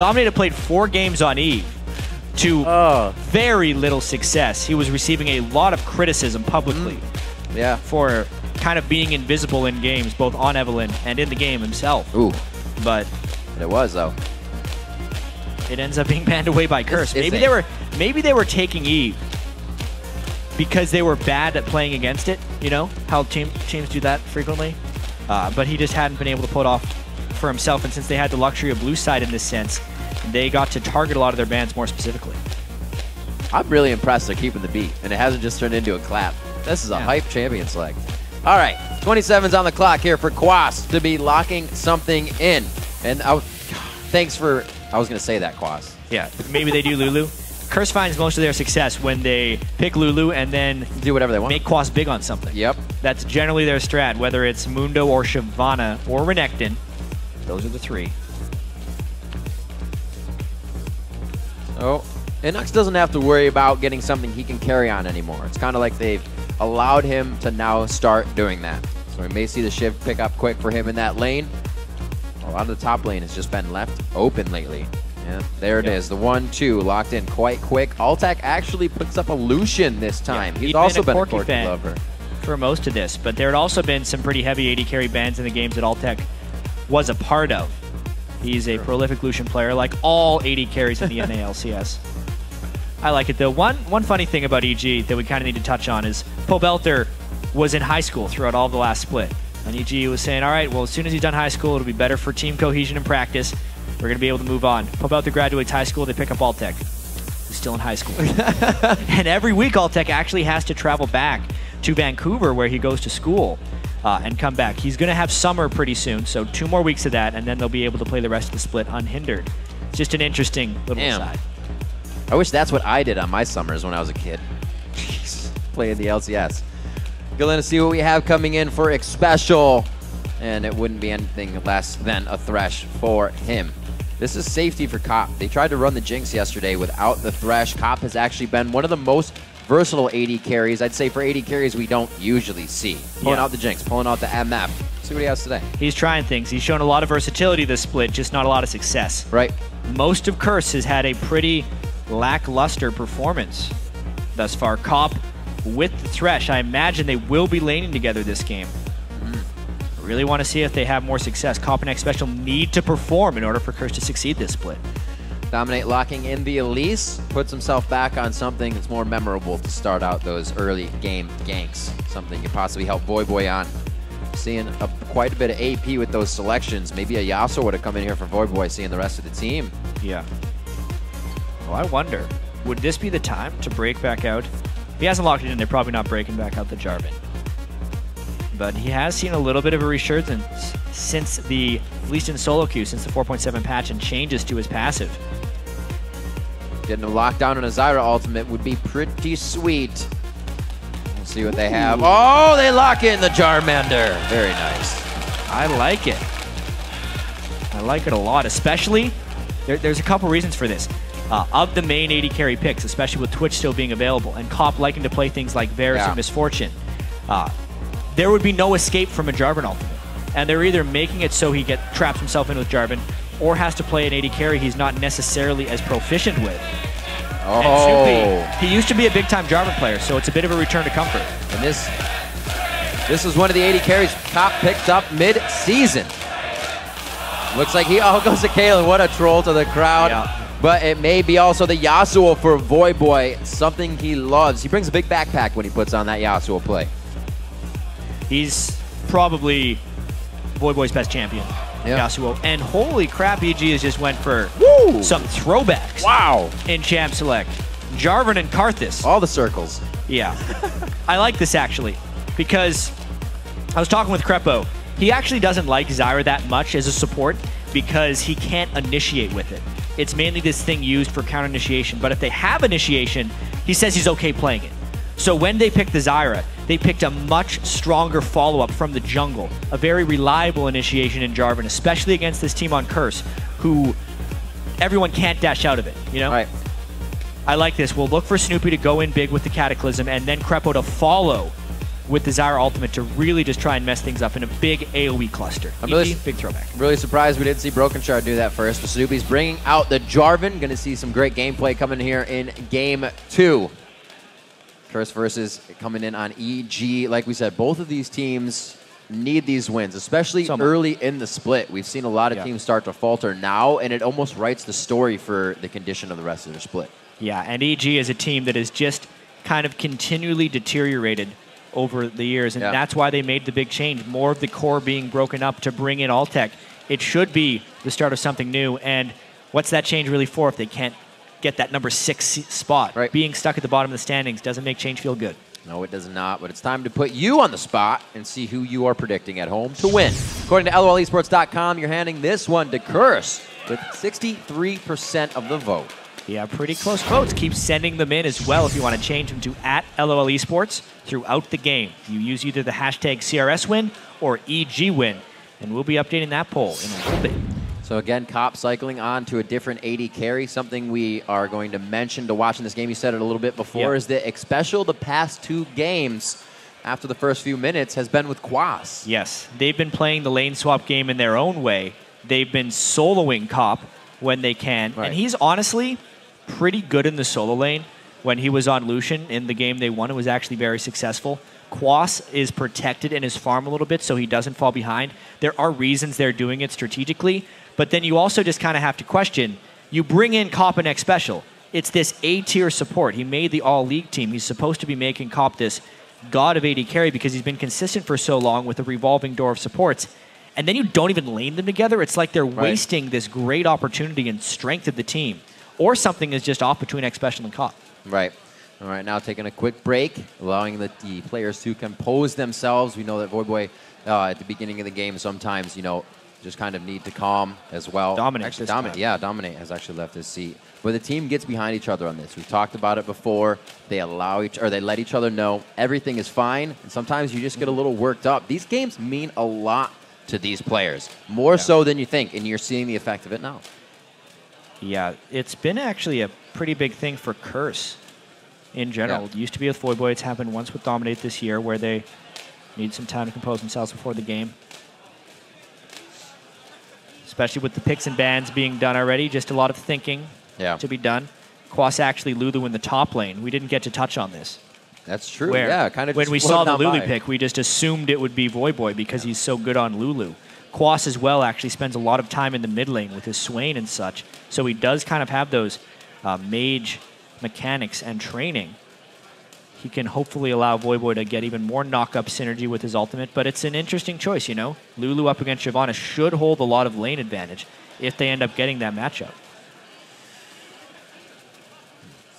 Dominated played 4 games on Eve to very little success. He was receiving a lot of criticism publicly for kind of being invisible in games, both on Evelynn and in the game himself. Ooh. But it was, though. It ends up being banned away by Curse. Maybe they were taking Eve because they were bad at playing against it, you know, how teams do that frequently. But he just hadn't been able to pull it off for himself, and since they had the luxury of blue side in this sense, they got to target a lot of their bans more specifically. I'm really impressed they're keeping the beat, and it hasn't just turned into a clap. This is a hype champion select. All right, 27's on the clock here for Quas to be locking something in. And thanks for, I was going to say that, Quas. Yeah, maybe they do Lulu. Curse finds most of their success when they pick Lulu and then do whatever they want. Make Quas big on something. Yep. That's generally their strat, whether it's Mundo or Shyvana or Renekton. Those are the 3. So, InnoX doesn't have to worry about getting something he can carry on anymore. It's kind of like they've allowed him to now start doing that. So we may see the shift pick up quick for him in that lane. A lot of the top lane has just been left open lately. Yeah, there it is. The 1-2 locked in quite quick. Altec actually picks up a Lucian this time. He's also been a Corki lover for most of this, but there had also been some pretty heavy AD carry bans in the games that Altec was a part of. He's a prolific Lucian player, like all AD carries in the LCS. I like it, though. One funny thing about EG that we kind of need to touch on is Pobelter was in high school throughout all of the last split. And EG was saying, all right, well, as soon as he's done high school, it'll be better for team cohesion and practice. We're going to be able to move on. Pobelter graduates high school, they pick up Altec, who's still in high school. And every week, Altec actually has to travel back to Vancouver, where he goes to school. And come back. He's going to have summer pretty soon, so 2 more weeks of that, and then they'll be able to play the rest of the split unhindered. It's just an interesting little side. I wish that's what I did on my summers when I was a kid. Playing the LCS. Going to see what we have coming in for Xpecial, and it wouldn't be anything less than a Thresh for him. This is safety for Cop. They tried to run the Jinx yesterday without the Thresh. Cop has actually been one of the most versatile AD carries. I'd say for AD carries we don't usually see. Pulling out the Jinx, pulling out the MF. See what he has today. He's trying things. He's shown a lot of versatility this split, just not a lot of success. Right. Most of Curse has had a pretty lackluster performance thus far. Cop with the Thresh, I imagine they will be laning together this game. I really want to see if they have more success. Cop and Xpecial need to perform in order for Curse to succeed this split. Dominate locking in the Elise, puts himself back on something that's more memorable to start out those early game ganks. Something you possibly help Voyboy on. Seeing quite a bit of AP with those selections. Maybe a Yasuo would have come in here for Voyboy, seeing the rest of the team. Yeah. Well, I wonder, would this be the time to break back out? If he hasn't locked it in, they're probably not breaking back out the Jarvan. But he has seen a little bit of a resurgence since the, at least in solo queue, since the 4.7 patch and changes to his passive. Getting a lockdown on a Zyra ultimate would be pretty sweet. We'll see what they have. Oh, they lock in the Charmander. Very nice. I like it. I like it a lot, especially, there's a couple reasons for this. Of the main AD carry picks, especially with Twitch still being available, and Cop liking to play things like Varus and Misfortune, there would be no escape from a Jarvan ultimate. And they're either making it so he traps himself in with Jarvan, or has to play an AD carry he's not necessarily as proficient with. Oh. And Snoopeh, he used to be a big-time Jarvan player, so it's a bit of a return to comfort. And this is one of the AD carries Cop picked up mid-season. Looks like he goes to Caitlyn. What a troll to the crowd. Yeah. But it may be also the Yasuo for Voyboy, something he loves. He brings a big backpack when he puts on that Yasuo play. He's probably Voyboy's best champion, Yasuo. And holy crap, EG has just went for some throwbacks. Wow. In Champ Select. Jarvan and Karthus. All the circles. Yeah. I like this, actually, because I was talking with Krepo. He actually doesn't like Zyra that much as a support because he can't initiate with it. It's mainly this thing used for counter initiation, but if they have initiation, he says he's okay playing it. So when they picked the Zyra, they picked a much stronger follow-up from the jungle, a very reliable initiation in Jarvan, especially against this team on Curse, who everyone can't dash out of it, you know? Right. I like this. We'll look for Snoopeh to go in big with the Cataclysm, and then Krepo to follow with the Zyra ultimate to really just try and mess things up in a big AoE cluster. I'm really, big throwback. Really surprised we didn't see Broken Shard do that first. But Snoopeh's bringing out the Jarvan. Going to see some great gameplay coming here in Game 2. Curse versus coming in on EG. Like we said, both of these teams need these wins, especially early in the split. We've seen a lot of teams start to falter now, and it almost writes the story for the condition of the rest of their split. Yeah, and EG is a team that has just kind of continually deteriorated over the years, and that's why they made the big change. More of the core being broken up to bring in Altec. It should be the start of something new, and what's that change really for if they can't get that number 6 spot? Right. Being stuck at the bottom of the standings doesn't make change feel good. No, it does not, but it's time to put you on the spot and see who you are predicting at home to win. According to LOLesports.com, you're handing this one to Curse with 63% of the vote. Yeah, pretty close votes. Keep sending them in as well if you want to change them to @LOLesports throughout the game. You use either the hashtag CRSWin or EGWin, and we'll be updating that poll in a little bit. So again, Cop cycling on to a different AD carry. Something we are going to mention to watch in this game, you said it a little bit before, is that Xpecial the past 2 games after the first few minutes has been with Quas. Yes, they've been playing the lane swap game in their own way. They've been soloing Cop when they can, and he's honestly pretty good in the solo lane. When he was on Lucian in the game they won, it was actually very successful. Quas is protected in his farm a little bit so he doesn't fall behind. There are reasons they're doing it strategically, but then you also just kind of have to question, you bring in Cop and Xpecial. It's this A-tier support. He made the all-league team. He's supposed to be making Cop this god of AD carry because he's been consistent for so long with a revolving door of supports. And then you don't even lane them together. It's like they're wasting this great opportunity and strength of the team. Or something is just off between Xpecial and Cop. Right. All right, now taking a quick break, allowing the players to compose themselves. We know that Voyboy, at the beginning of the game, sometimes, you know, just kind of need to calm as well. Dominate. Dominate has actually left his seat. But the team gets behind each other on this. We've talked about it before. They they let each other know everything is fine, and sometimes you just get a little worked up. These games mean a lot to these players, more so than you think, and you're seeing the effect of it now. Yeah, it's been actually a pretty big thing for Curse in general. It used to be with Voyboy. It's happened once with Dominate this year where they need some time to compose themselves before the game. Especially with the picks and bans being done already, just a lot of thinking to be done. Quas actually Lulu in the top lane. We didn't get to touch on this. That's true. Kind of. When we saw the Lulu pick, we just assumed it would be Voyboy because he's so good on Lulu. Quas as well actually spends a lot of time in the mid lane with his Swain and such, so he does kind of have those mage mechanics and training. He can hopefully allow Voyboy to get even more knock-up synergy with his ultimate, but it's an interesting choice, you know? Lulu up against Shyvana should hold a lot of lane advantage if they end up getting that matchup.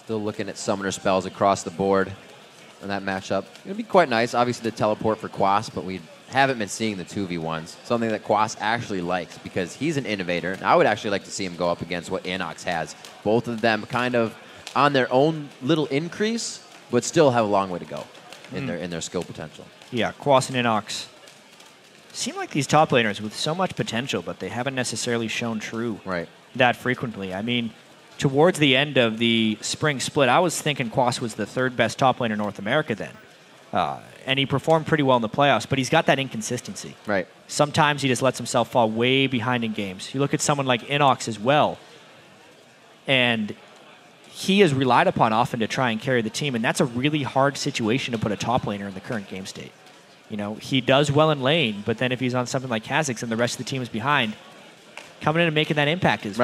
Still looking at summoner spells across the board in that matchup. It's going to be quite nice. Obviously, the teleport for Quas, but we haven't been seeing the 2v1s, something that Quas actually likes because he's an innovator. And I would actually like to see him go up against what InnoX has. Both of them kind of on their own little increase, but still have a long way to go in their skill potential. Yeah, Quas and InnoX seem like these top laners with so much potential, but they haven't necessarily shown true that frequently. I mean, towards the end of the spring split, I was thinking Quas was the 3rd best top laner in North America then. And he performed pretty well in the playoffs, but he's got that inconsistency. Sometimes he just lets himself fall way behind in games. You look at someone like InnoX as well, and he is relied upon often to try and carry the team, and that's a really hard situation to put a top laner in the current game state. You know, he does well in lane, but then if he's on something like Kha'Zix and the rest of the team is behind, coming in and making that impact is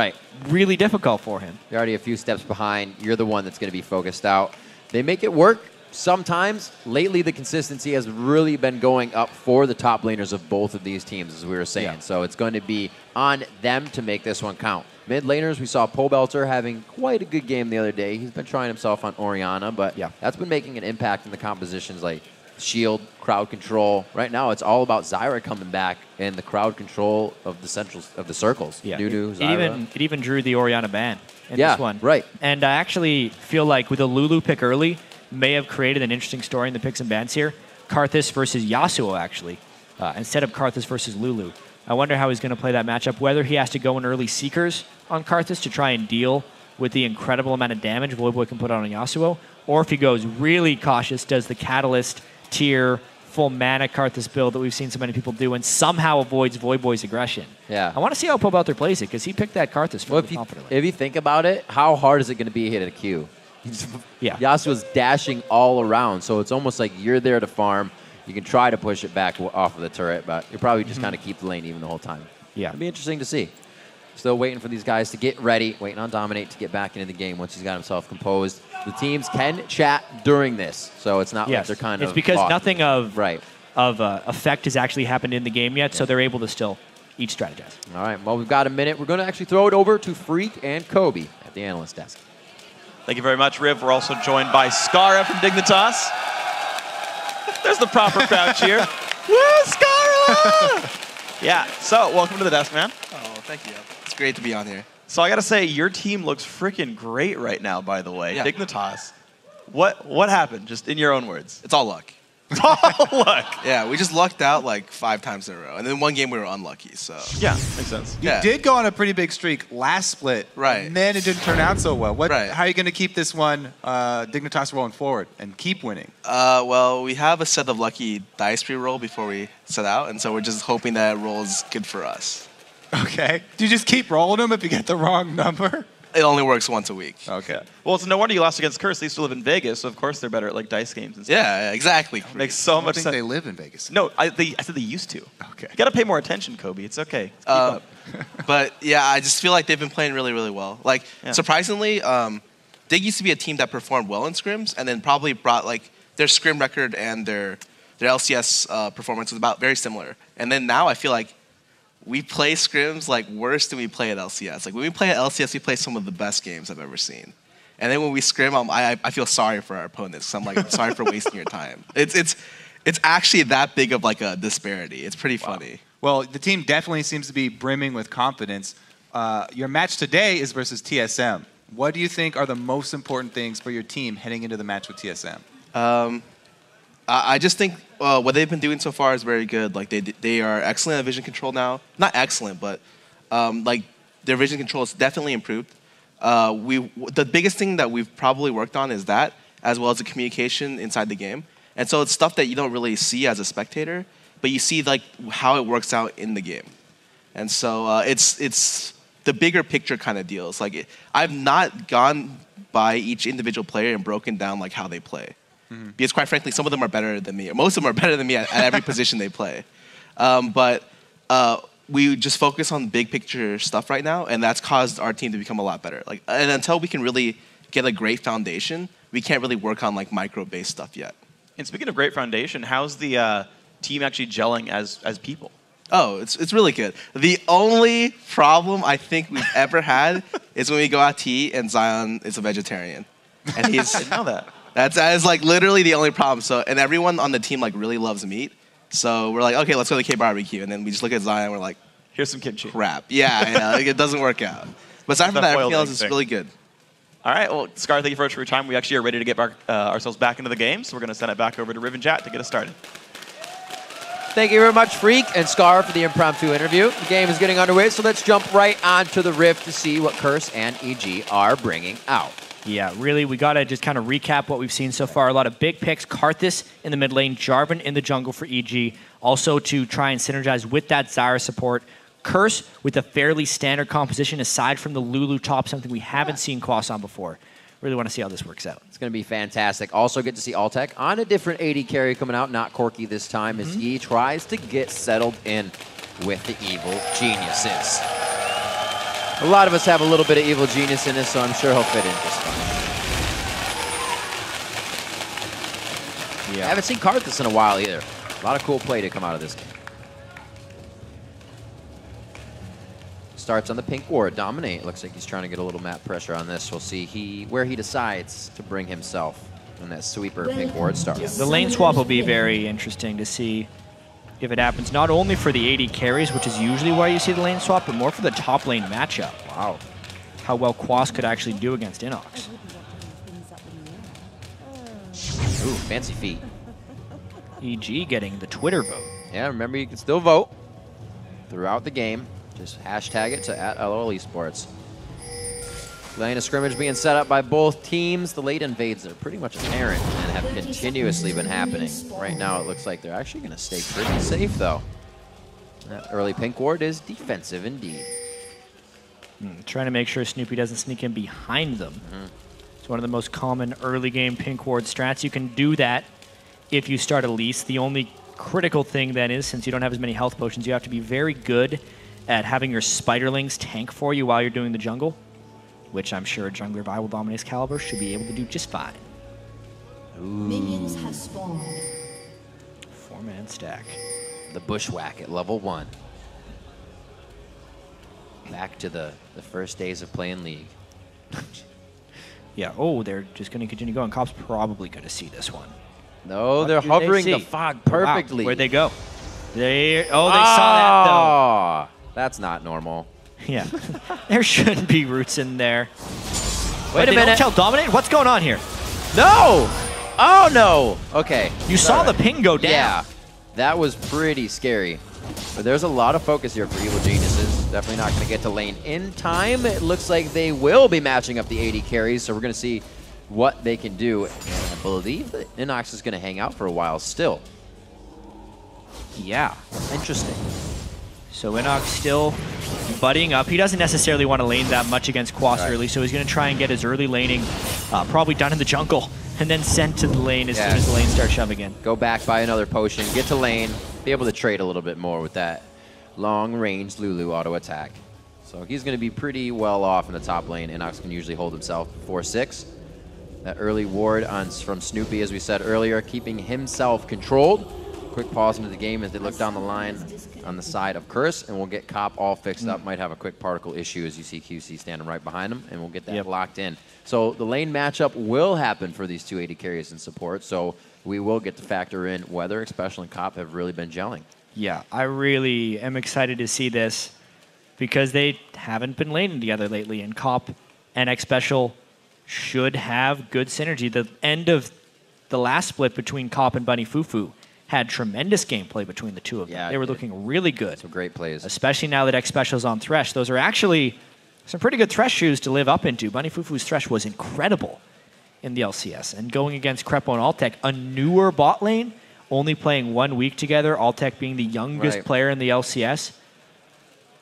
really difficult for him. You're already a few steps behind. You're the one that's going to be focused out. They make it work sometimes. Lately, the consistency has really been going up for the top laners of both of these teams, as we were saying. So it's going to be on them to make this one count. Mid laners, we saw Pobelter having quite a good game the other day. He's been trying himself on Orianna, but that's been making an impact in the compositions like shield, crowd control. Right now, it's all about Zyra coming back and the crowd control of the centrals of the circles. Zyra. It even drew the Orianna ban in this one. And I actually feel like with a Lulu pick early, may have created an interesting story in the picks and bans here. Karthus versus Yasuo, actually, instead of Karthus versus Lulu. I wonder how he's going to play that matchup, whether he has to go in early Seekers on Karthus to try and deal with the incredible amount of damage Voyboy can put on Yasuo, or if he goes really cautious, does the Catalyst tier full mana Karthus build that we've seen so many people do and somehow avoids Voyboy's aggression. Yeah. I want to see how Pobelter plays it because he picked that Karthus fairly confidently. If you think about it, how hard is it going to be hit at a Q? Yeah. Yasuo's dashing all around, so it's almost like you're there to farm. You can try to push it back off of the turret, but you'll probably just kind of keep the lane even the whole time. Yeah. It'll be interesting to see. Still waiting for these guys to get ready, waiting on Dominate to get back into the game once he's got himself composed. The teams can chat during this, so it's not like they're kind of It's because locked. nothing of, right. of effect has actually happened in the game yet, so they're able to still each strategize. All right, well, we've got a minute. We're going to actually throw it over to Freak and Kobe at the analyst desk. Thank you very much, Riv. We're also joined by Skara from Dignitas. There's the proper crowd cheer. Woo, Skara! Yeah, so welcome to the desk, man. Oh, thank you. It's great to be on here. So I got to say, your team looks freaking great right now, by the way. Yeah. Dignitas. What happened, just in your own words? It's all luck. It's all luck. Yeah, we just lucked out like 5 times in a row. And then one game we were unlucky, so. Yeah, makes sense. You Yeah. did go on a pretty big streak last split. Right. And then it didn't turn out so well. Right. How are you going to keep this one, Dignitas, rolling forward and keep winning? Well, we have a set of lucky dice pre-roll before we set out, and so we're just hoping that it rolls good for us. Okay. Do you just keep rolling them if you get the wrong number? It only works once a week. Okay. Well, it's no wonder you lost against Curse. They used to live in Vegas, so of course they're better at like dice games and stuff. Yeah, exactly. Makes so I much think sense. they live in Vegas. No, I said they used to. Okay. You got to pay more attention, Kobe. It's okay. Keep up. But yeah, I just feel like they've been playing really, really well. Like, Yeah. surprisingly, Dig used to be a team that performed well in scrims, and then probably brought like their scrim record and their LCS performance was about very similar. And then now I feel like we play scrims like worse than we play at LCS. Like when we play at LCS, we play some of the best games I've ever seen. And then when we scrim, I feel sorry for our opponents. So I'm like, I'm sorry for wasting your time. It's actually that big of like a disparity. It's pretty funny. Well, the team definitely seems to be brimming with confidence. Your match today is versus TSM. What do you think are the most important things for your team heading into the match with TSM? I just think what they've been doing so far is very good. Like they are excellent at vision control now. Not excellent, but like their vision control is definitely improved. The biggest thing that we've probably worked on is that, as well as the communication inside the game. And so it's stuff that you don't really see as a spectator, but you see like how it works out in the game. And so it's the bigger picture kind of deals. Like I've not gone by each individual player and broken down like how they play. Because quite frankly, some of them are better than me. Most of them are better than me at every position they play. But we just focus on big picture stuff right now, and that's caused our team to become a lot better. Like, and until we can really get a great foundation, we can't really work on like micro-based stuff yet. And speaking of great foundation, how's the team actually gelling as people? Oh, it's really good. The only problem I think we've ever had is when we go out to eat and Zion is a vegetarian, and he's I didn't know that. That is like literally the only problem. So, and everyone on the team like really loves meat. So we're like, okay, let's go to K barbecue, and then we just look at Zion. And we're like, Here's some kimchi. crap. Yeah, like, it doesn't work out. But aside from That that, boiled everything else egg is thing. really good. All right, well, Scar, thank you very much for your time. We actually are ready to get ourselves back into the game, so we're going to send it back over to Riv and Chat to get us started. Thank you very much, Freak and Scar, for the impromptu interview. The game is getting underway, so let's jump right onto the Rift to see what Curse and EG are bringing out. Yeah, really, we got to just kind of recap what we've seen so far. A lot of big picks. Karthus in the mid lane, Jarvan in the jungle for EG. Also to try and synergize with that Zyra support. Curse with a fairly standard composition aside from the Lulu top, something we haven't seen Quas on before. Really want to see how this works out. It's going to be fantastic. Also get to see Altec on a different AD carry coming out, not Corky this time, as he tries to get settled in with the evil geniuses. A lot of us have a little bit of evil genius in us, so I'm sure he'll fit in just fine. I haven't seen Karthus in a while either. A lot of cool play to come out of this game. Starts on the pink ward, Dominate. Looks like he's trying to get a little map pressure on this. We'll see where he decides to bring himself when that sweeper pink ward starts. The lane swap will be very interesting to see if it happens, not only for the AD carries, which is usually why you see the lane swap, but more for the top lane matchup. Wow. How well Quas could actually do against InnoX. Ooh, fancy feet. EG getting the Twitter vote. Yeah, remember you can still vote throughout the game. Just hashtag it to @LOL Esports. Line of scrimmage being set up by both teams. The late invades are pretty much apparent and have continuously been happening. Right now, it looks like they're actually going to stay pretty safe, though. That early pink ward is defensive indeed. Trying to make sure Snoopeh doesn't sneak in behind them. It's one of the most common early game pink ward strats. You can do that if you start Elise. The only critical thing then is, since you don't have as many health potions, you have to be very good at having your spiderlings tank for you while you're doing the jungle, which I'm sure a jungler of IWillDominate's caliber should be able to do just fine. Minions have spawned. 4-man stack. The bushwhack at level 1. Back to the first days of playing League. Yeah, oh, they're just going to continue going. Cop's probably going to see this one. No, they're hovering the fog perfectly. Wow. Where'd they go? They saw that, though. That's not normal. Yeah. There shouldn't be roots in there. Wait a minute. Don't tell Dominate? What's going on here? No! Oh, no. Okay. You saw the ping go down. Yeah. That was pretty scary. But there's a lot of focus here for Evil Geniuses. Definitely not going to get to lane in time. It looks like they will be matching up the AD carries, so we're going to see what they can do. And I believe that InnoX is going to hang out for a while still. Yeah. Interesting. So InnoX still buddying up. He doesn't necessarily want to lane that much against Quas early, so he's going to try and get his early laning probably done in the jungle and then sent to the lane as soon as the lane starts shoving in. Go back, buy another potion, get to lane, be able to trade a little bit more with that long-range Lulu auto attack. So he's going to be pretty well off in the top lane. InnoX can usually hold himself 4-6. That early ward from Snoopeh, as we said earlier, keeping himself controlled. Quick pause into the game as they look down the line on the side of Curse, and we'll get Cop all fixed up. Might have a quick particle issue as you see QC standing right behind him, and we'll get that locked in. So the lane matchup will happen for these two AD carries and support, so we will get to factor in whether Xpecial and Cop have really been gelling. Yeah, I really am excited to see this because they haven't been laning together lately, and Cop and Xpecial should have good synergy. The end of the last split between Cop and Bunny Fufu had tremendous gameplay between the two of them. Yeah, they were looking really good. Some great plays. Especially now that Xpecial's on Thresh. Those are actually some pretty good Thresh shoes to live up into. Bunny Fufu's Thresh was incredible in the LCS. And going against Krepo and Altec, a newer bot lane, only playing 1 week together, Altec being the youngest player in the LCS.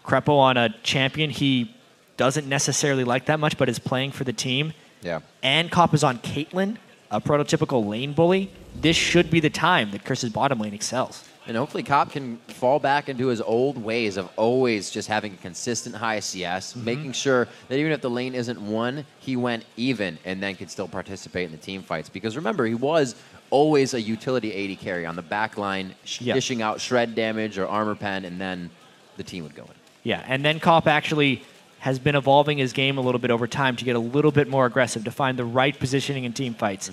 Krepo on a champion he doesn't necessarily like that much, but is playing for the team. Yeah. And Cop is on Caitlyn, a prototypical lane bully. This should be the time that Curse's bottom lane excels. And hopefully Cop can fall back into his old ways of always just having a consistent high CS, making sure that even if the lane isn't won, he went even and then could still participate in the team fights. Because remember, he was always a utility AD carry on the back line, dishing out shred damage or armor pen, and then the team would go in. Yeah, and then Cop actually has been evolving his game a little bit over time to get a little bit more aggressive, to find the right positioning in team fights.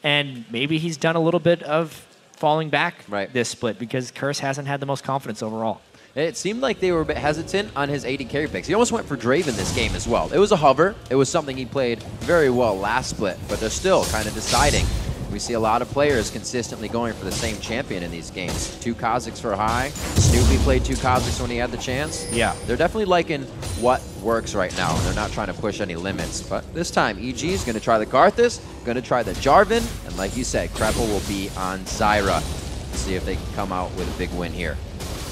And maybe he's done a little bit of falling back this split because Curse hasn't had the most confidence overall. It seemed like they were a bit hesitant on his AD carry picks. He almost went for Draven this game as well. It was a hover. It was something he played very well last split, but they're still kind of deciding. We see a lot of players consistently going for the same champion in these games. 2 Kha'Zix for high. Snoopeh played 2 Kha'Zix when he had the chance. Yeah. They're definitely liking what works right now. They're not trying to push any limits. But this time, EG is going to try the Karthus, going to try the Jarvan, and like you said, Krepo will be on Zyra. Let's see if they can come out with a big win here.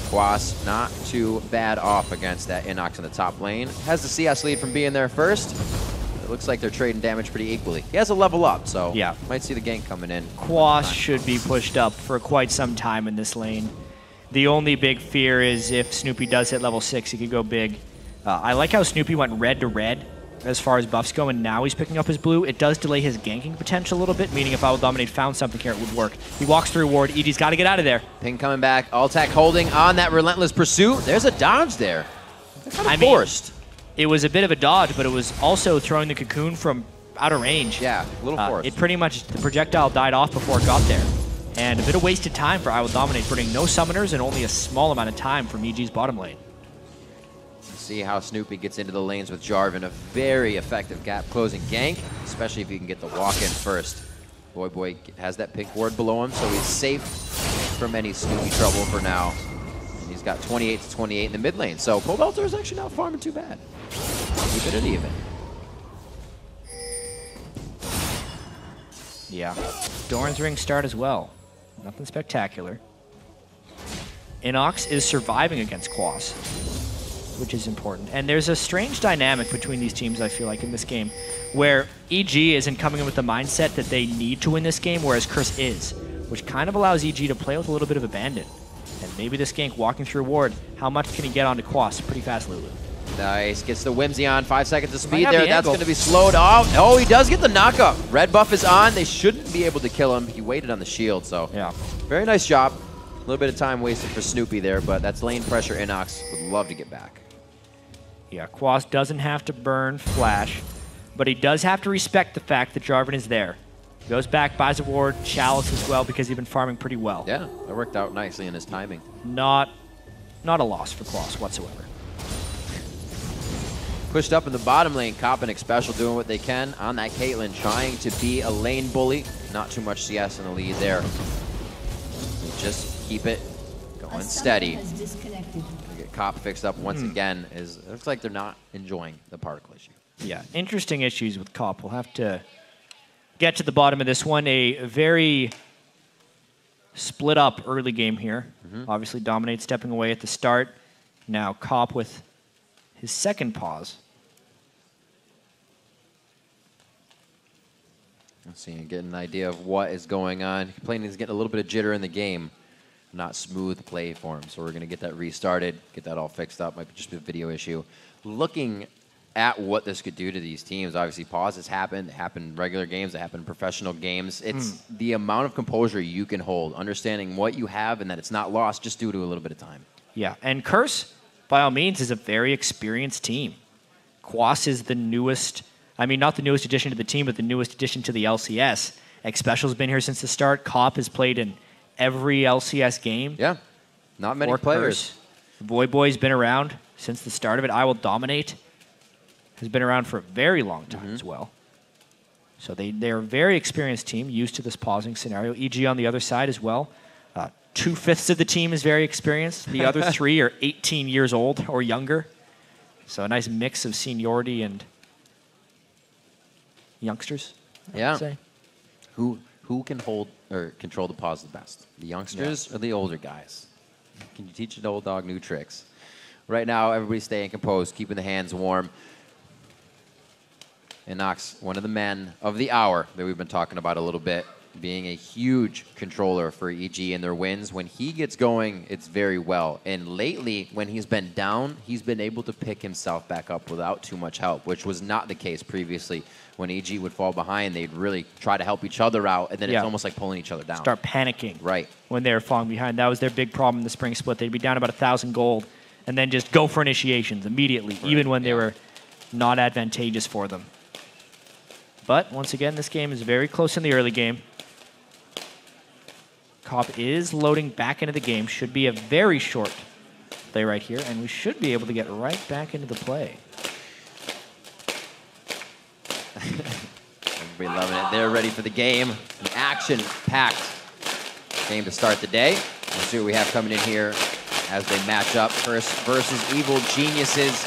Quas not too bad off against that InnoX in the top lane. Has the CS lead from being there first. Looks like they're trading damage pretty equally. He has a level up, so might see the gank coming in. Quas should be pushed up for quite some time in this lane. The only big fear is if Snoopeh does hit level 6, he could go big. I like how Snoopeh went red to red as far as buffs go, and now he's picking up his blue. It does delay his ganking potential a little bit, meaning if IWillDominate found something here, it would work. He walks through ward. EG's got to get out of there. Ping coming back. Altec holding on that relentless pursuit. There's a dodge there. Kind of forced. It was a bit of a dodge, but it was also throwing the cocoon from out of range. Yeah, a little forced. It pretty much, the projectile died off before it got there. And a bit of wasted time for IWillDominate, putting no summoners and only a small amount of time from EG's bottom lane. See how Snoopeh gets into the lanes with Jarvan. A very effective gap closing gank, especially if you can get the walk in first. Voyboy has that pick ward below him, so he's safe from any Snoopeh trouble for now. And he's got 28 to 28 in the mid lane, so Pobelter is actually not farming too bad. Keep it even. Yeah. Doran's ring start as well. Nothing spectacular. InnoX is surviving against Quas, which is important. And there's a strange dynamic between these teams, I feel like, in this game, where EG isn't coming in with the mindset that they need to win this game, whereas Curse is, which kind of allows EG to play with a little bit of abandon. And maybe this gank walking through ward, how much can he get onto Quas? Pretty fast, Lulu. Nice, gets the Whimsy on, 5 seconds of speed have there. the That's angle. going to be slowed off. Oh, he does get the knockup. Red buff is on. They shouldn't be able to kill him. He waited on the shield, so Yeah. very nice job. A little bit of time wasted for Snoopeh there, but that's lane pressure. InnoX would love to get back. Yeah, Quas doesn't have to burn Flash, but he does have to respect the fact that Jarvan is there. Goes back, buys a ward, Chalice as well, because he's been farming pretty well. Yeah, that worked out nicely in his timing. Not a loss for Quas whatsoever. Pushed up in the bottom lane, Cop and Xpecial doing what they can on that Caitlyn, trying to be a lane bully. Not too much CS in the lead there. Just keep it going steady. Has disconnected. Get Cop fixed up once again. It looks like they're not enjoying the particle issue. Yeah, interesting issues with Cop. We'll have to get to the bottom of this one. A very split up early game here. Obviously, Dominate stepping away at the start. Now Cop with his second pause. Let's see, get an idea of what is going on. Complaining he's getting a little bit of jitter in the game. Not smooth play for him, so we're going to get that restarted, get that all fixed up. Might be just a video issue. Looking at what this could do to these teams, obviously pauses happen. They happen in regular games. They happen in professional games. It's the amount of composure you can hold, understanding what you have and that it's not lost just due to a little bit of time. Yeah, and Curse, by all means, is a very experienced team. Quas is the newest, I mean, not the newest addition to the team, but the newest addition to the LCS. Xpecial's been here since the start. Cop has played in every LCS game. Yeah, not many for players. Curse. Voyboy's been around since the start of it. IWillDominate has been around for a very long time as well. So they're a very experienced team, used to this pausing scenario. EG on the other side as well. 2/5 of the team is very experienced. The other 3 are 18 years old or younger. So a nice mix of seniority and youngsters, I would Yeah. say. Who can hold or control the pause the best? The youngsters or the older guys? Can you teach an old dog new tricks? Right now, everybody's staying composed, keeping the hands warm. InnoX, one of the men of the hour that we've been talking about a little bit, being a huge controller for EG in their wins. When he gets going, it's very well. And lately, when he's been down, he's been able to pick himself back up without too much help, which was not the case previously. When EG would fall behind, they'd really try to help each other out, and then it's almost like pulling each other down. Start panicking Right. when they were falling behind. That was their big problem in the spring split. They'd be down about 1,000 gold and then just go for initiations immediately, even when they were not advantageous for them. But once again, this game is very close in the early game. Cop is loading back into the game. Should be a very short play right here, and we should be able to get right back into the play. Everybody loving it. They're ready for the game. An action-packed game to start the day. Let's see what we have coming in here as they match up. First versus Evil Geniuses.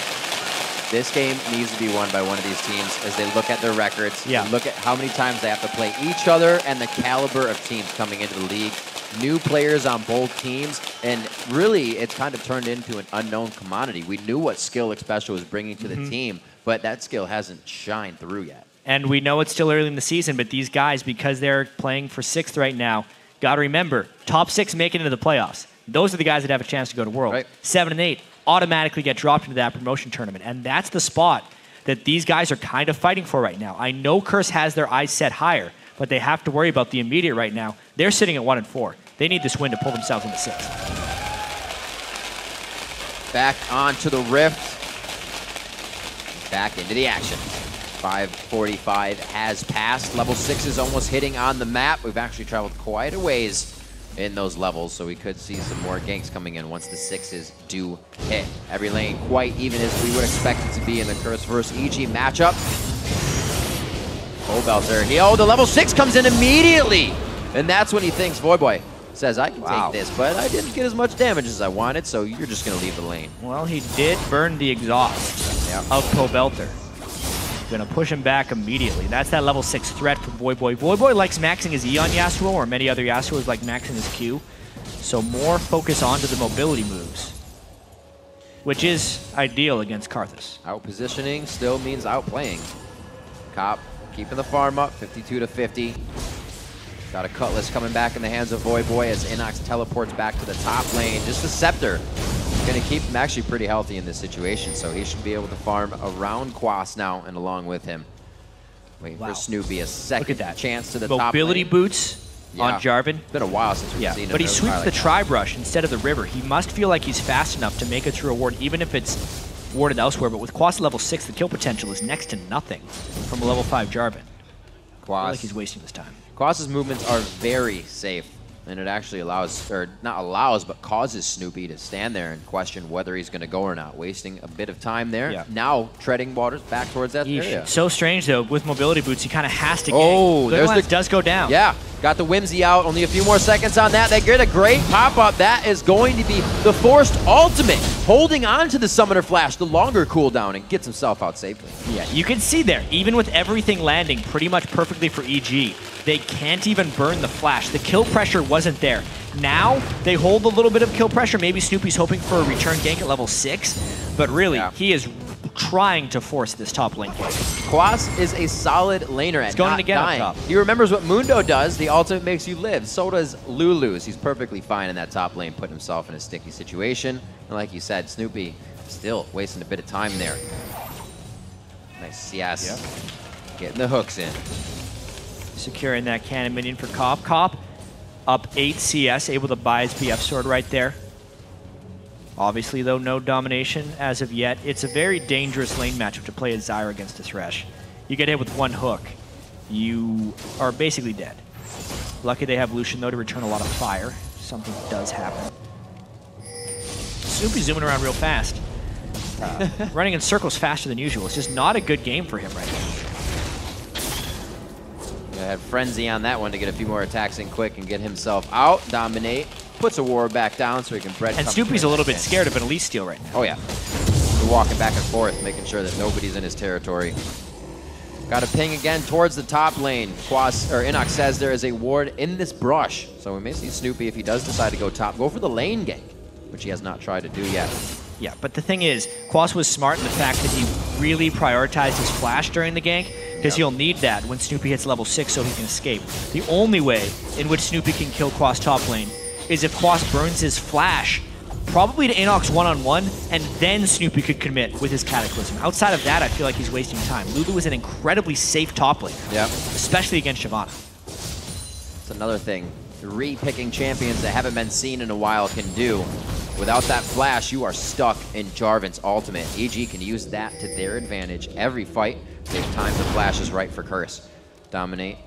This game needs to be won by one of these teams as they look at their records. Yeah. Look at how many times they have to play each other and the caliber of teams coming into the league. New players on both teams, and really it's kind of turned into an unknown commodity. We knew what skill Xpecial was bringing to the team, but that skill hasn't shined through yet. And we know it's still early in the season, but these guys, because they're playing for 6th right now, got to remember, top 6 make it into the playoffs. Those are the guys that have a chance to go to World. Right. 7 and 8 automatically get dropped into that promotion tournament, and that's the spot that these guys are kind of fighting for right now. I know Curse has their eyes set higher, but they have to worry about the immediate right now. They're sitting at 1 and 4. They need this win to pull themselves into 6th. Back onto the Rift. Back into the action. 5:45 has passed. Level 6 is almost hitting on the map. We've actually traveled quite a ways in those levels, so we could see some more ganks coming in once the 6s do hit. Every lane quite even as we would expect it to be in the Curse versus EG matchup. Pobelter, the level 6 comes in immediately, and that's when he thinks Voyboy says, I can take this, but I didn't get as much damage as I wanted, so you're just going to leave the lane. Well, he did burn the exhaust of Pobelter. Gonna push him back immediately. That's that level 6 threat from Voyboy. Voyboy likes maxing his E on Yasuo, or many other Yasuos like maxing his Q. So more focus onto the mobility moves, which is ideal against Karthus. Out positioning still means outplaying. Cop keeping the farm up, 52 to 50. Got a Cutlass coming back in the hands of Voyboy as InnoX teleports back to the top lane. Just the Scepter. Going to keep him actually pretty healthy in this situation, so he should be able to farm around Quas now and along with him. Waiting for Snoopeh, a second chance to the top lane. Mobility boots on Jarvan. It's been a while since we've seen him. But he sweeps the Tri-Brush instead of the river. He must feel like he's fast enough to make it through a ward, even if it's warded elsewhere. But with Quas level 6, the kill potential is next to nothing from a level 5 Jarvan. I feel like he's wasting his time. Quas's movements are very safe, and it actually allows, or not allows, but causes Snoopeh to stand there and question whether he's going to go or not, wasting a bit of time there. Yeah. Now treading waters back towards that area. So strange, though, with mobility boots, he kind of has to Oh, there's the does go down. Yeah, got the Whimsy out. Only a few more seconds on that. They get a great pop-up. That is going to be the forced ultimate, holding on to the Summoner Flash, the longer cooldown, and gets himself out safely. Yeah, you can see there, even with everything landing pretty much perfectly for EG, they can't even burn the flash. The kill pressure wasn't there. Now, they hold a little bit of kill pressure. Maybe Snoopeh's hoping for a return gank at level 6, but really, he is trying to force this top lane gank. Quas is a solid laner at going not to get dying. on top. He remembers what Mundo does. The ultimate makes you live. So does Lulu's. He's perfectly fine in that top lane, putting himself in a sticky situation. And like you said, Snoopeh still wasting a bit of time there. Nice CS. Yep. Getting the hooks in. Securing that cannon minion for Cop. Cop up 8 CS, able to buy his BF sword right there. Obviously, though, no domination as of yet. It's a very dangerous lane matchup to play as Zyra against a Thresh. You get hit with one hook, you are basically dead. Lucky they have Lucian, though, to return a lot of fire. Something does happen. Snoopeh zooming around real fast. Running in circles faster than usual. It's just not a good game for him right now. Had Frenzy on that one to get a few more attacks in quick and get himself out. Dominate. Puts a ward back down so he can bread. And Snoopeh's a little bit scared of an Elise steal right now. Oh, yeah. We're walking back and forth, making sure that nobody's in his territory. Got a ping again towards the top lane. Quas, or InnoX says there is a ward in this brush. So we may see Snoopeh, if he does decide to go top, go for the lane gank, which he has not tried to do yet. Yeah, but the thing is, Quas was smart in the fact that he really prioritized his flash during the gank, because he'll need that when Snoopeh hits level 6 so he can escape. The only way in which Snoopeh can kill Quas top lane is if Quas burns his flash, probably to InnoX one-on-one, and then Snoopeh could commit with his Cataclysm. Outside of that, I feel like he's wasting time. Lulu is an incredibly safe top lane, especially against Shyvana. It's another thing re-picking champions that haven't been seen in a while can do. Without that flash, you are stuck in Jarvan's ultimate. EG can use that to their advantage every fight. They've timed the flashes right for Curse. Dominate.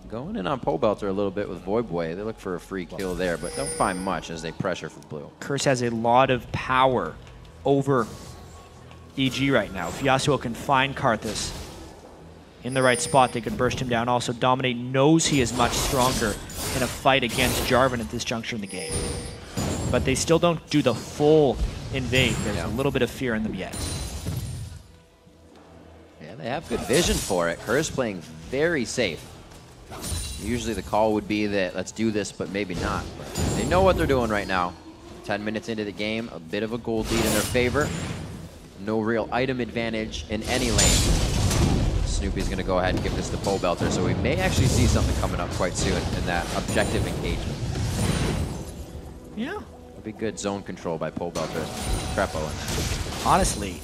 Going in on Pobelter a little bit with Voyboy. They look for a free kill there, but don't find much as they pressure for blue. Curse has a lot of power over EG right now. If Yasuo can find Karthus in the right spot, they could burst him down. Also, Dominate knows he is much stronger in a fight against Jarvan at this juncture in the game. But they still don't do the full invade. There's a little bit of fear in them yet. Yeah, they have good vision for it. Curse playing very safe. Usually the call would be that let's do this, but maybe not. But they know what they're doing right now. 10 minutes into the game, a bit of a gold lead in their favor. No real item advantage in any lane. Snoopeh's going to go ahead and give this to Pobelter, so we may actually see something coming up quite soon in that objective engagement. Yeah. It'd be good zone control by Pobelter. Krepo. Honestly,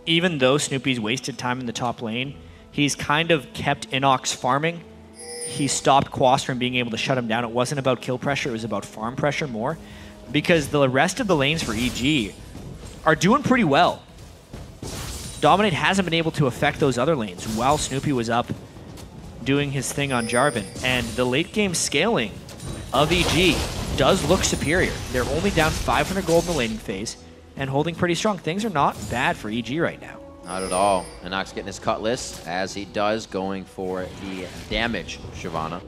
even though Snoopeh's wasted time in the top lane, he's kind of kept InnoX farming. He stopped Quas from being able to shut him down. It wasn't about kill pressure, it was about farm pressure more. Because the rest of the lanes for EG are doing pretty well. Dominate hasn't been able to affect those other lanes while Snoopeh was up doing his thing on Jarvan. And the late game scaling of EG does look superior. They're only down 500 gold in the laning phase and holding pretty strong. Things are not bad for EG right now. Not at all. InnoX getting his Cutlass, as he does, going for the damage Shyvana.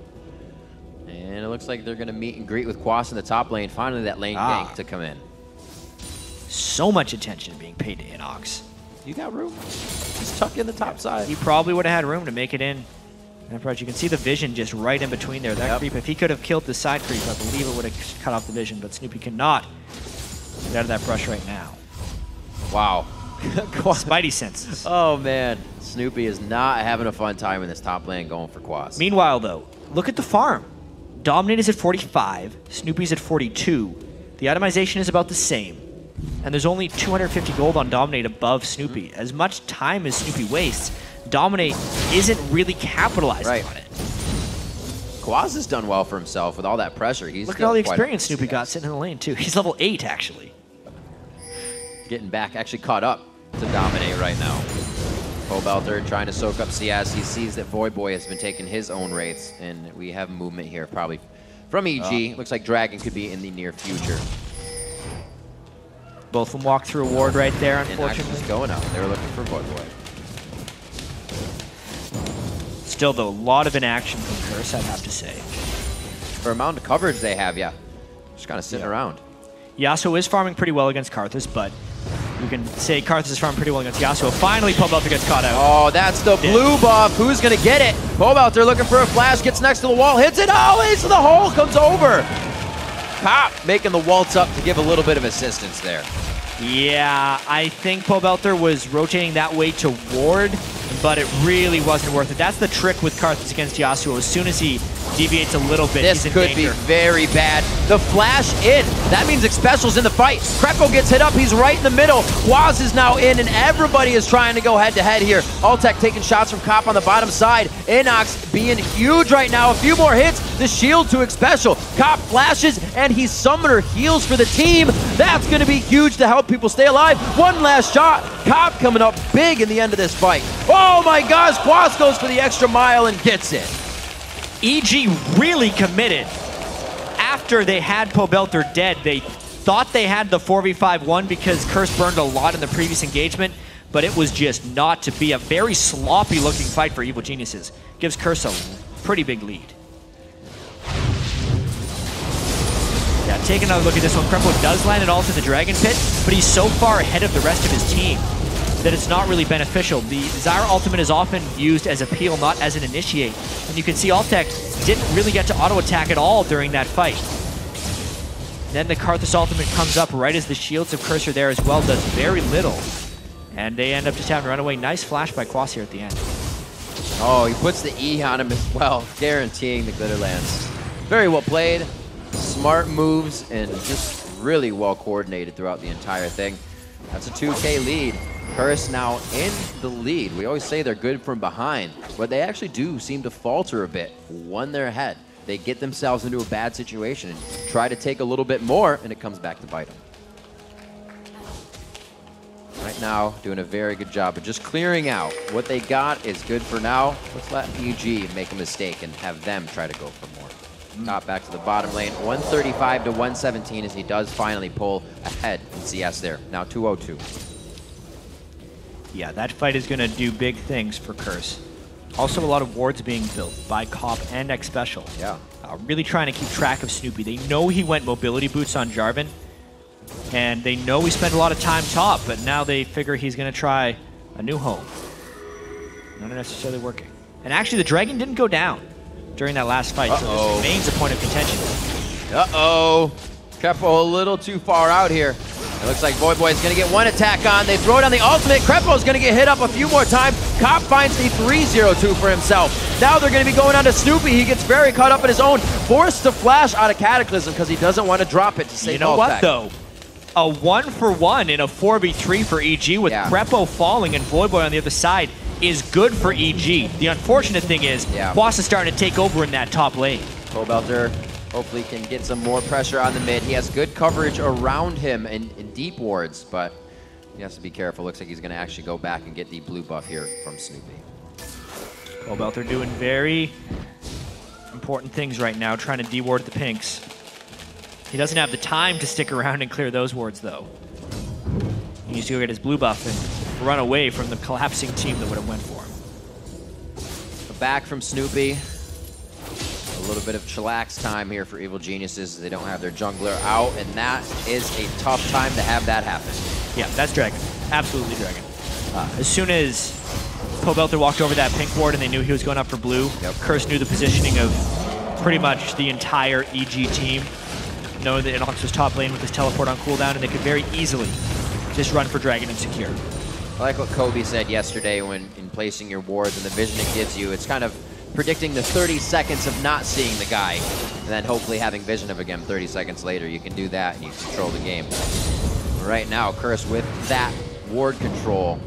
And it looks like they're going to meet and greet with Quas in the top lane. Finally, that lane gank to come in. So much attention being paid to InnoX. You got room. Just tuck in the top side. He probably would have had room to make it in. And you can see the vision just right in between there. That creep, if he could have killed the side creep, I believe it would have cut off the vision, but Snoopeh cannot get out of that brush right now. Wow. Spidey senses. Oh, man. Snoopeh is not having a fun time in this top lane going for Quas. Meanwhile, though, look at the farm. Dominate is at 45. Snoopeh's at 42. The itemization is about the same. And there's only 250 gold on Dominate above Snoopeh. As much time as Snoopeh wastes, Dominate isn't really capitalizing on it. Quas has done well for himself with all that pressure. He's Look at all the experience Snoopeh got sitting in the lane, too. He's level 8, actually. Getting back, actually caught up to Dominate right now. Pobelter trying to soak up CS. He sees that Voyboy has been taking his own rates, and we have movement here probably from EG. Looks like Dragon could be in the near future. Both of them walk through a ward right there, unfortunately. And going up. They were looking for Voyboy. Still, though, a lot of inaction from Curse, I'd have to say. For amount of coverage they have, yeah. Just kind of sitting around. Yasuo is farming pretty well against Karthus, but you can say Karthus is farming pretty well against Yasuo. Finally, Pobelter gets caught out. Oh, that's the blue buff. Who's going to get it? Pobelter looking for a flash, gets next to the wall, hits it. Oh, into the hole, comes over. Pop making the waltz up to give a little bit of assistance there. Yeah, I think Pobelter was rotating that way to ward, but it really wasn't worth it. That's the trick with Karthus against Yasuo. As soon as he deviates a little bit, this he's in could danger. be very bad. The flash in. That means Xpecial's in the fight. Krepo gets hit up. He's right in the middle. Quas is now in, and everybody is trying to go head-to-head here. Altec taking shots from Cop on the bottom side. InnoX being huge right now. A few more hits. The shield to Xpecial. Cop flashes, and he summoner heals for the team. That's going to be huge to help people stay alive. One last shot. Cop coming up big in the end of this fight. Oh my gosh, Quas goes for the extra mile and gets it. EG really committed. After they had Pobelter dead, they thought they had the 4v5-1 because Curse burned a lot in the previous engagement, but it was just not to be. A very sloppy looking fight for Evil Geniuses. Gives Curse a pretty big lead. Yeah, take another look at this one. Krepo does land it all to the Dragon Pit, but he's so far ahead of the rest of his team that it's not really beneficial. The Zyra ultimate is often used as a peel, not as an initiate. And you can see Altec didn't really get to auto-attack at all during that fight. Then the Karthus ultimate comes up right as the shields of Curse are there as well, does very little. And they end up just having to run away. Nice flash by Quas here at the end. Oh, he puts the E on him as well, guaranteeing the Glitterlands. Very well played, smart moves, and just really well coordinated throughout the entire thing. That's a 2K lead. Curse now in the lead. We always say they're good from behind, but they actually do seem to falter a bit when they're ahead. They get themselves into a bad situation and try to take a little bit more, and it comes back to bite them. Right now, doing a very good job of just clearing out. What they got is good for now. Let's let EG make a mistake and have them try to go for more. Got back to the bottom lane. 135 to 117 as he does finally pull ahead in CS there. Now 202. Yeah, that fight is going to do big things for Curse. Also, a lot of wards being built by Cop and Xpecial. Yeah. Really trying to keep track of Snoopeh. They know he went mobility boots on Jarvan, and they know he spent a lot of time top, but now they figure he's going to try a new home. Not necessarily working. And actually, the Dragon didn't go down during that last fight, so this remains a point of contention. Uh-oh. Krepo a little too far out here. It looks like Voyboy is going to get one attack on. They throw down the ultimate. Krepo is going to get hit up a few more times. Cop finds the 3-0-2 for himself. Now they're going to be going on to Snoopeh. He gets very caught up in his own. Forced to flash out of Cataclysm because he doesn't want to drop it to save Altec. You know what, though? A 1-for-1 in a 4v3 for EG with Krepo falling and Voyboy on the other side is good for EG. The unfortunate thing is, Quas is starting to take over in that top lane. Pobelter hopefully can get some more pressure on the mid. He has good coverage around him in deep wards, but he has to be careful. Looks like he's going to actually go back and get the blue buff here from Snoopeh. Pobelter doing very important things right now, trying to de-ward the pinks. He doesn't have the time to stick around and clear those wards, though. He needs to go get his blue buff and run away from the collapsing team that would have went for him. Back from Snoopeh. A little bit of chillax time here for Evil Geniuses. They don't have their jungler out, and that is a tough time to have that happen. Yeah, that's Dragon. Absolutely Dragon. As soon as Pobelter walked over that pink ward and they knew he was going up for blue, Curse knew the positioning of pretty much the entire EG team, knowing that InnoX was top lane with his teleport on cooldown, and they could very easily just run for Dragon and secure. I like what Kobe said yesterday when in placing your wards and the vision it gives you. It's kind of predicting the 30 seconds of not seeing the guy, and then hopefully having vision of him 30 seconds later. You can do that and you control the game. Right now, Curse with that ward control,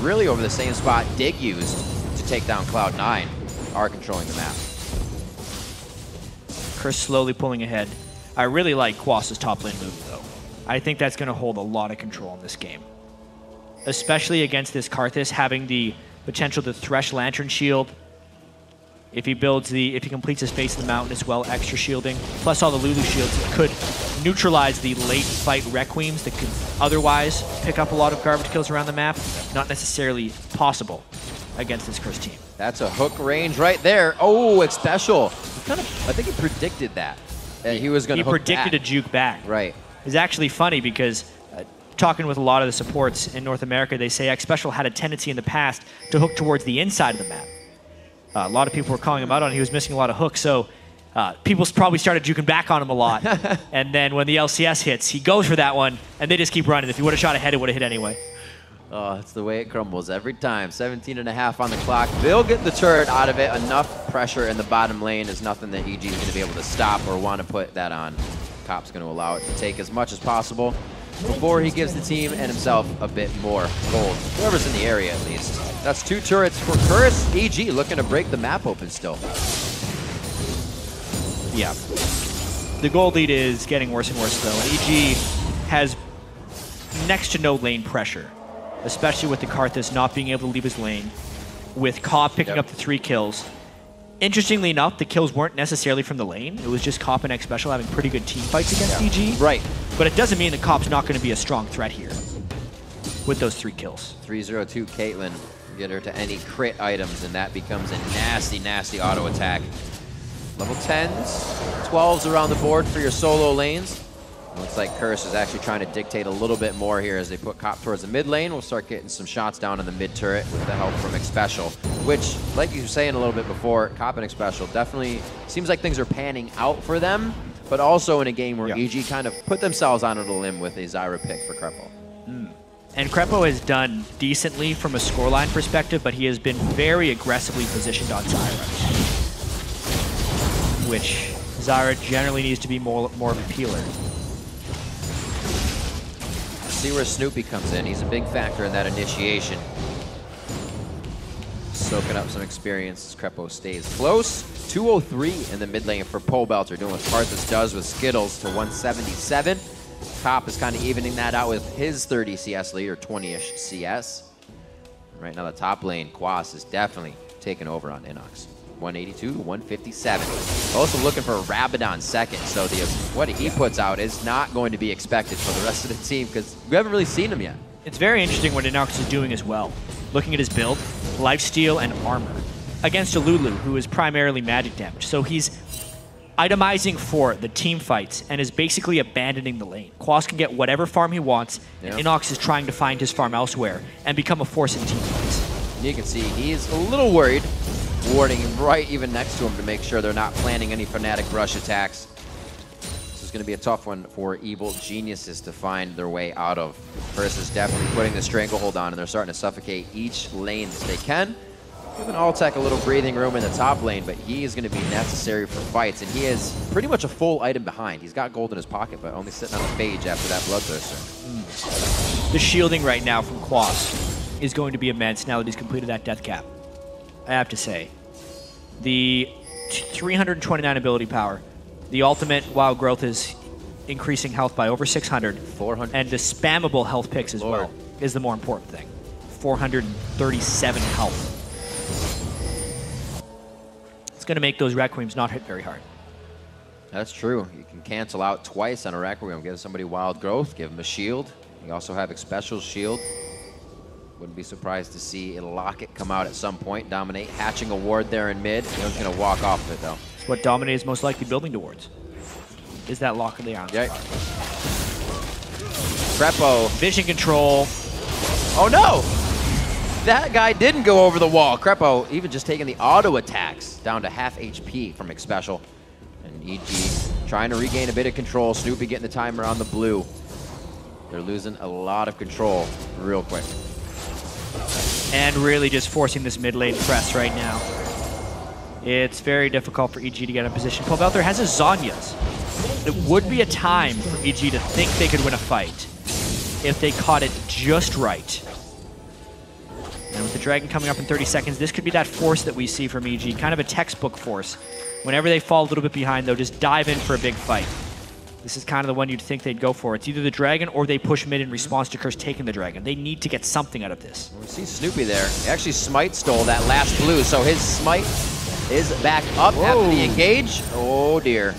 really over the same spot Dig used to take down Cloud9, are controlling the map. Curse slowly pulling ahead. I really like Quas's top lane move, though. I think that's going to hold a lot of control in this game. Especially against this Karthus, having the potential to Thresh Lantern Shield. If he completes his face in the mountain as well, extra shielding. Plus all the Lulu shields could neutralize the late fight Requiems that could otherwise pick up a lot of garbage kills around the map. Not necessarily possible against this Curse team. That's a hook range right there. Oh, Xpecial. I think he predicted that. He was going to hook predicted back. a juke back. Right. It's actually funny because talking with a lot of the supports in North America, they say Xpecial had a tendency in the past to hook towards the inside of the map. A lot of people were calling him out on it. He was missing a lot of hooks, so people probably started juking back on him a lot. And then when the LCS hits, he goes for that one, and they just keep running. If he would have shot ahead, it would have hit anyway. Oh, that's the way it crumbles every time. 17.5 on the clock. They'll get the turret out of it. Enough pressure in the bottom lane is nothing that EG is going to be able to stop or want to put that on. Cop's going to allow it to take as much as possible before he gives the team and himself a bit more gold. Whoever's in the area, at least. That's 2 turrets for Curse. EG looking to break the map open still. Yeah. The gold lead is getting worse and worse, though. And EG has next to no lane pressure, especially with the Karthus not being able to leave his lane, with Cop picking up the 3 kills. Interestingly enough, the kills weren't necessarily from the lane. It was just Cop and Xpecial having pretty good team fights against EG. Right. But it doesn't mean that Cop's not going to be a strong threat here with those 3 kills. 302 Caitlyn. Get her to any crit items, and that becomes a nasty, nasty auto attack. Level 10s, 12s around the board for your solo lanes. Looks like Curse is actually trying to dictate a little bit more here as they put Cop towards the mid lane. We'll start getting some shots down in the mid turret with the help from Xpecial, which, like you were saying a little bit before, Cop and Xpecial definitely seems like things are panning out for them, but also in a game where EG kind of put themselves on a limb with a Zyra pick for Krepo. And Krepo has done decently from a scoreline perspective, but he has been very aggressively positioned on Zyra, which Zyra generally needs to be more of a peeler. See where Snoopeh comes in. He's a big factor in that initiation. Soaking up some experience as Krepo stays close. 203 in the mid lane for Pobelter, doing what Karthus does with Skittles to 177. Cop is kind of evening that out with his 30 CS lead, or 20-ish CS. Right now the top lane, Quas, is definitely taking over on InnoX. 182 to 157. Also looking for Rabadon second, so what he puts out is not going to be expected for the rest of the team because we haven't really seen him yet. It's very interesting what InnoX is doing as well. Looking at his build, lifesteal and armor, against a Lulu who is primarily magic damage. So he's itemizing for the team fights and is basically abandoning the lane. Quas can get whatever farm he wants, and InnoX is trying to find his farm elsewhere and become a force in team fights. You can see he's a little worried, warding right even next to him to make sure they're not planning any Fnatic rush attacks. This is going to be a tough one for evil geniuses to find their way out of. First is definitely putting the stranglehold on, and they're starting to suffocate each lane as they can. Giving Altec a little breathing room in the top lane, but he is going to be necessary for fights, and he is pretty much a full item behind. He's got gold in his pocket, but only sitting on the phage after that Bloodthirster. The shielding right now from Quas is going to be immense now that he's completed that death cap. I have to say, the 329 ability power, the ultimate Wild Growth is increasing health by over 600, 400, and the spammable health picks as well is the more important thing. 437 health. It's going to make those Requiems not hit very hard. That's true. You can cancel out twice on a Requiem. Give somebody Wild Growth, give them a shield. You also have Xpecial shield. Wouldn't be surprised to see a Locket come out at some point. Dominate hatching a ward there in mid. He's going to walk off of it, though. It's what Dominate is most likely building towards. Is that Locket the Iron? Yeah. Krepo. Vision control. Oh, no! that guy didn't go over the wall. Krepo even just taking the auto attacks down to half HP from Xpecial. And EG trying to regain a bit of control. Snoopeh getting the timer on the blue. They're losing a lot of control real quick. And really just forcing this mid lane press right now. It's very difficult for EG to get in position. Pobelter has his Zhonya's. It would be a time for EG to think they could win a fight if they caught it just right. And with the Dragon coming up in 30 seconds, this could be that force that we see from EG, kind of a textbook force. Whenever they fall a little bit behind, though, just dive in for a big fight. This is kind of the one you'd think they'd go for. It's either the Dragon or they push mid in response to Curse taking the Dragon. They need to get something out of this. We see Snoopeh there. Actually, Smite stole that last blue, so his Smite is back up after the engage. Oh, dear.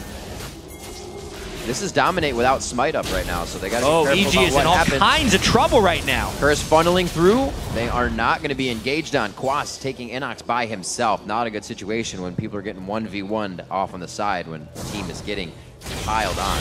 This is Dominate without Smite up right now, so they got to be careful EG is in all kinds of trouble right now. Curse funneling through. They are not going to be engaged on. Quas taking InnoX by himself. Not a good situation when people are getting 1v1'd off on the side when the team is getting piled on.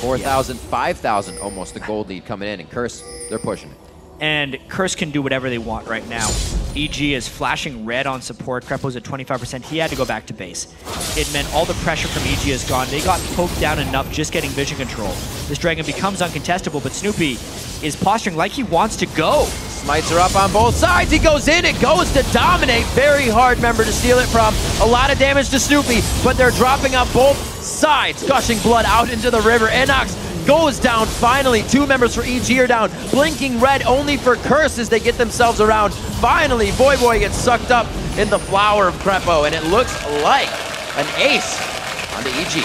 4,000, 5,000 almost the gold lead coming in, and Curse, they're pushing it. And Curse can do whatever they want right now. EG is flashing red on support. Krepo's at 25%. He had to go back to base. It meant all the pressure from EG is gone. They got poked down enough just getting vision control. This Dragon becomes uncontestable, but Snoopeh is posturing like he wants to go. Smites are up on both sides. He goes in. It goes to Dominate. Very hard member to steal it from. A lot of damage to Snoopeh, but they're dropping on both sides. Gushing blood out into the river. InnoX goes down finally. 2 members for EG are down. Blinking red only for Curse as they get themselves around. Finally, Voyboy gets sucked up in the flower of Krepo, and it looks like an ace on the EG.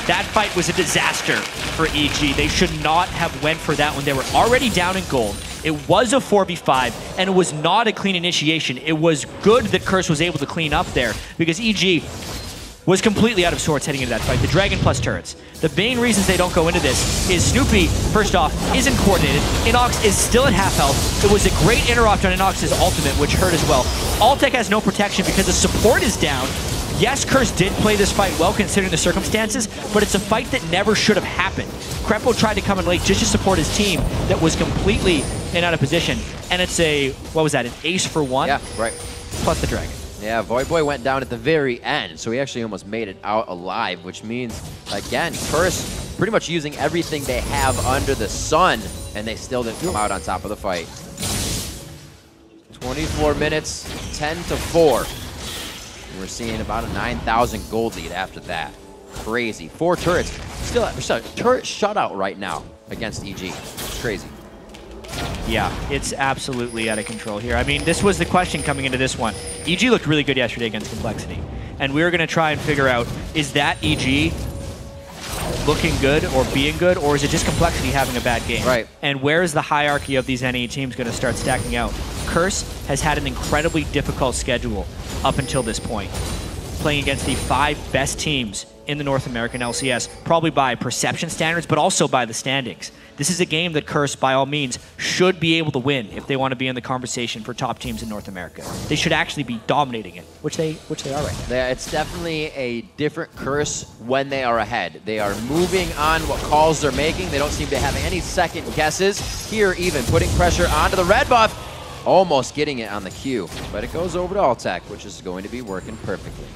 That fight was a disaster for EG. They should not have went for that when they were already down in gold. It was a 4v5, and it was not a clean initiation. It was good that Curse was able to clean up there, because EG was completely out of sorts heading into that fight. The Dragon plus turrets. The main reasons they don't go into this is Snoopeh, first off, isn't coordinated. InnoX is still at half health. It was a great interrupt on InnoX's ultimate, which hurt as well. Altec has no protection because the support is down. Yes, Curse did play this fight well considering the circumstances, but it's a fight that never should have happened. Krepo tried to come in late just to support his team that was completely in and out of position. And it's a, what was that, an ace for 1? Yeah, right. Plus the Dragon. Yeah, Voyboy went down at the very end, so he actually almost made it out alive, which means, again, Curse pretty much using everything they have under the sun, and they still didn't come out on top of the fight. 24 minutes, 10-4. And we're seeing about a 9,000 gold lead after that. Crazy. 4 turrets. Still a turret shutout right now against EG. It's crazy. Yeah, it's absolutely out of control here. I mean, this was the question coming into this one. EG looked really good yesterday against Complexity. And we were going to try and figure out, is that EG looking good or being good, or is it just Complexity having a bad game? Right. And where is the hierarchy of these NA teams going to start stacking out? Curse has had an incredibly difficult schedule up until this point, playing against the 5 best teams in the North American LCS, probably by perception standards, but also by the standings. This is a game that Curse, by all means, should be able to win if they want to be in the conversation for top teams in North America. They should actually be dominating it, which they are right now. Yeah, it's definitely a different Curse when they are ahead. They are moving on what calls they're making. They don't seem to have any second guesses. Here, even putting pressure onto the red buff, almost getting it on the Q. But it goes over to Altec, which is going to be working perfectly.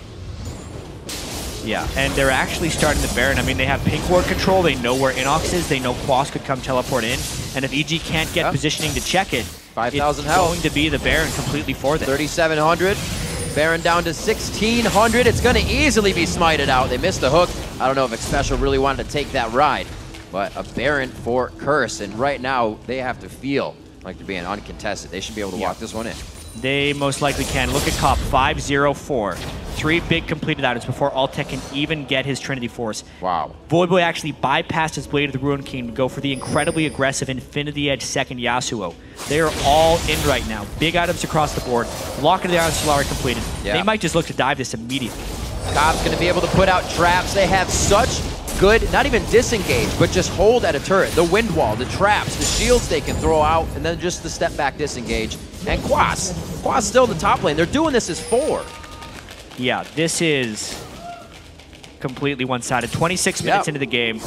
Yeah, and they're actually starting the Baron. I mean, they have pink ward control. They know where InnoX is. They know Quas could come teleport in. And if EG can't get positioning to check it, 5,000 it's health. going to be the Baron completely for them. 3,700. Baron down to 1,600. It's going to easily be smited out. They missed the hook. I don't know if Xpecial really wanted to take that ride. But a Baron for Curse. And right now, they have to feel like they're being uncontested. They should be able to walk this one in. They most likely can. Look at Cop, 5-0-4. 3 big completed items before Altec can even get his Trinity Force. Wow. Voyboy actually bypassed his Blade of the Ruin King to go for the incredibly aggressive Infinity Edge second Yasuo. They are all in right now. Big items across the board. Lock of the Iron Solari completed. Yeah. They might just look to dive this immediately. Cop's going to be able to put out traps. They have such good, not even disengage, but just hold at a turret. The wind wall, the traps, the shields they can throw out, and then just the step back disengage. And Quas still in the top lane. They're doing this as 4. Yeah, this is completely one-sided. 26 minutes into the game.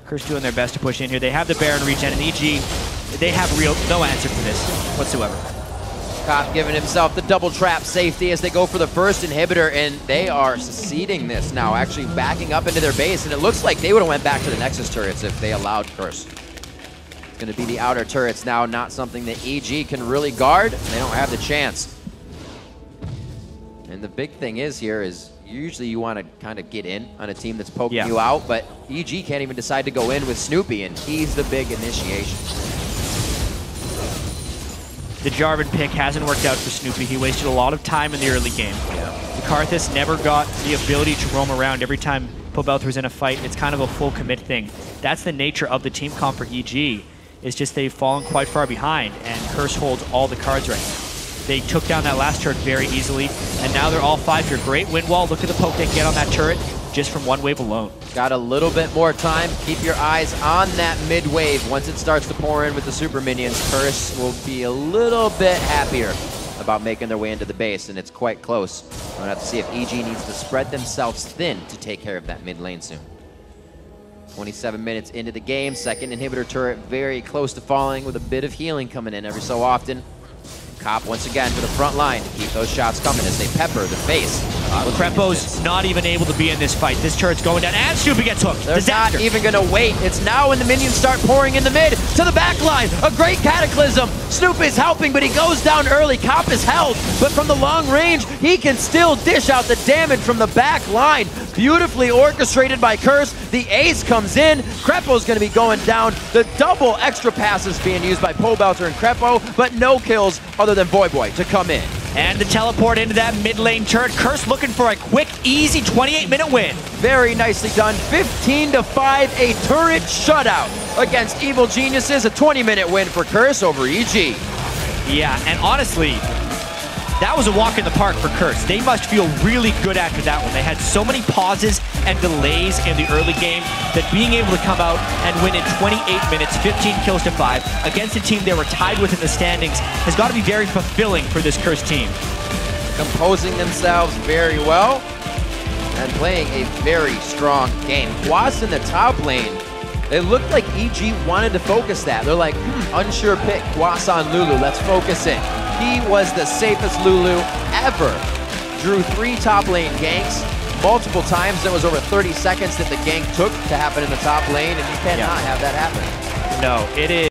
Curse doing their best to push in here. They have the Baron regen, and EG they have no answer for this whatsoever. Cop giving himself the double trap safety as they go for the first inhibitor, and they are succeeding this now, actually backing up into their base, and it looks like they would have went back to the Nexus turrets if they allowed Curse. It's going to be the outer turrets now, not something that EG can really guard. They don't have the chance. And the big thing is here is usually you want to kind of get in on a team that's poking you out, but EG can't even decide to go in with Snoopeh, and he's the big initiation. The Jarvan pick hasn't worked out for Snoopeh. He wasted a lot of time in the early game. The Karthus never got the ability to roam around every time Pobelter was in a fight. It's kind of a full commit thing. That's the nature of the team comp for EG. It's just they've fallen quite far behind, and Curse holds all the cards right now. They took down that last turret very easily, and now they're all 5 here. Great wind wall. Look at the poke they can get on that turret just from one wave alone. Got a little bit more time. Keep your eyes on that mid wave. Once it starts to pour in with the super minions, Curse will be a little bit happier about making their way into the base, and it's quite close. We're gonna have to see if EG needs to spread themselves thin to take care of that mid lane soon. 27 minutes into the game, second inhibitor turret very close to falling with a bit of healing coming in every so often. Cop once again to the front line to keep those shots coming as they pepper the face. Krepo's not even able to be in this fight. This turret's going down, and Snoopeh gets hooked. They're Disaster. not even gonna wait. It's now when the minions start pouring in the mid to the back line. A great cataclysm. Snoopeh is helping, but he goes down early. Cop is held, but from the long range, he can still dish out the damage from the back line. Beautifully orchestrated by Curse. The ace comes in. Krepo's gonna be going down. The double extra passes being used by Pobelter and Krepo, but no kills other than Voyboy to come in. And the teleport into that mid lane turret. Curse looking for a quick, easy 28-minute win. Very nicely done. 15-5, a turret shutout against Evil Geniuses. A 20-minute win for Curse over EG. Yeah, and honestly, that was a walk in the park for Curse. They must feel really good after that one. They had so many pauses and delays in the early game that being able to come out and win in 28 minutes, 15 kills to 5, against a team they were tied with in the standings has got to be very fulfilling for this Curse team. Composing themselves very well and playing a very strong game. Quas in the top lane, it looked like EG wanted to focus that. They're like, unsure pick, Quas on Lulu, let's focus it. He was the safest Lulu ever. Drew 3 top lane ganks multiple times. There was over 30 seconds that the gank took to happen in the top lane, and you cannot have that happen. No, it is.